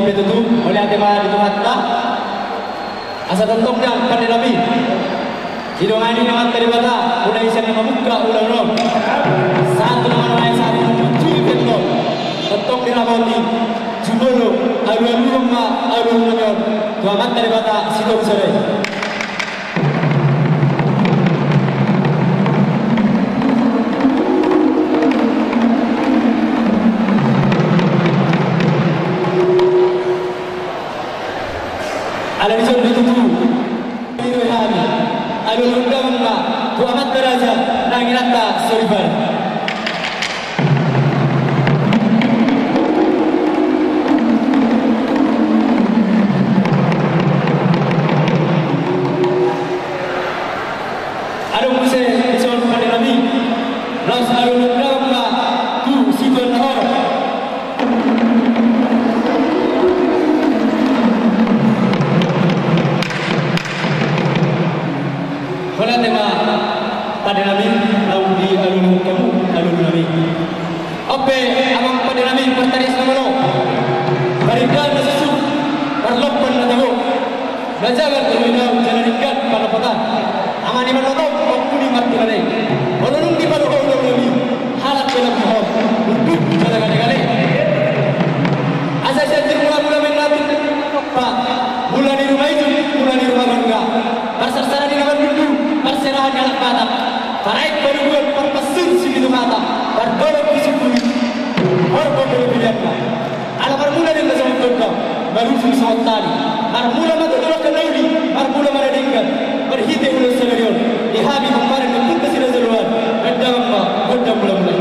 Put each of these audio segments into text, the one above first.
ditutup oleh Adema di tempatnya. Asa tontongnya pada Nabi. Hidungan ini memang daripada mulai sana membuka ulang-ulang. Satu nama satu tujuh betul. Tontong diraboti. Jumolo alu-alu rumah alu-alu. Tuamat daripada sidok sore. Ala disuruh ditutup. Iruhani. Alul undang-undang. Tuamat derajat. Nangirata soribar. Adung muse disuruh pada Nabi. Ras alul undang-undang. Tu sidon nahor. Wala tema pada Nabi lalu di alun kamu alun Nabi. Ope amang pada Nabi pertaris namalo. Barikan sesu perlopan natago. Bajagan terminal janarikan pada pata. Amani manoto puni mati kale. Walung di pada orang Nabi. Halak dalam hal. Untuk kale-kale. Asa jadi mula-mula menlatih Pak. Mula di rumah itu, mula di rumah bangga. Bersara di dalam pintu. Perserahan dalam mata, tarik berbuat perpesun segitu mata, berdorong disebut, orang berpilihan. Ala bermula dengan sama berdoa, baru semua tadi. Bermula mata dorong ke daudi, bermula mana dengan berhenti ulas segerion. Dihabi kemarin untuk kesini seluar, berdampak, berdam mula-mula.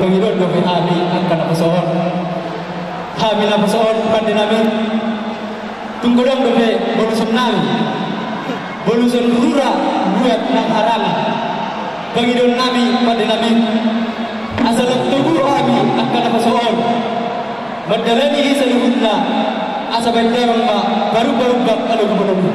Panginoon do kami akan apa sohon. Kami na sohon pada namin. Tunggodong do bolusun nami. Bolusun rura buat nang harangan. Panginoon nami pada namin. Asal tubuh kami akan apa sohon. Madalani sa luhutna asa benteng ma baru-baru bab kalau gubernur.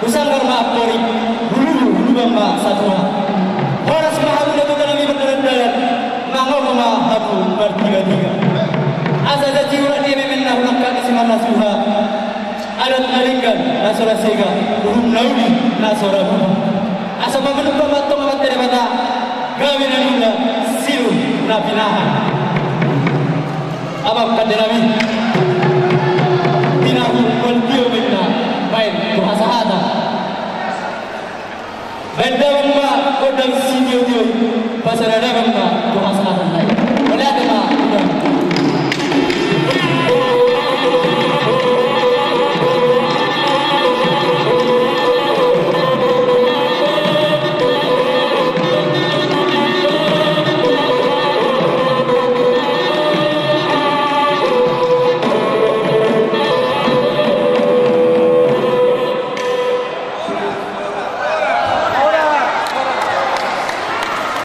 Usanggar maapori, bulu bamba satwa. Horas mahabu itu kami berdalan-dalan, mangau mahabu bertiga-tiga. Asa jaji urat dia memenah ulangkan isi mana suha. Adat nalinggan, nasora sega, urung naudi, nasora buha. Asa memenuh pamatong amat dari mata, gawi nanula, silu, napinahan. Abang kandenami, tinahu kondio menah, baik tuhasa hata. Benda bamba kodang sinyo dio, pasarada bamba tuhasa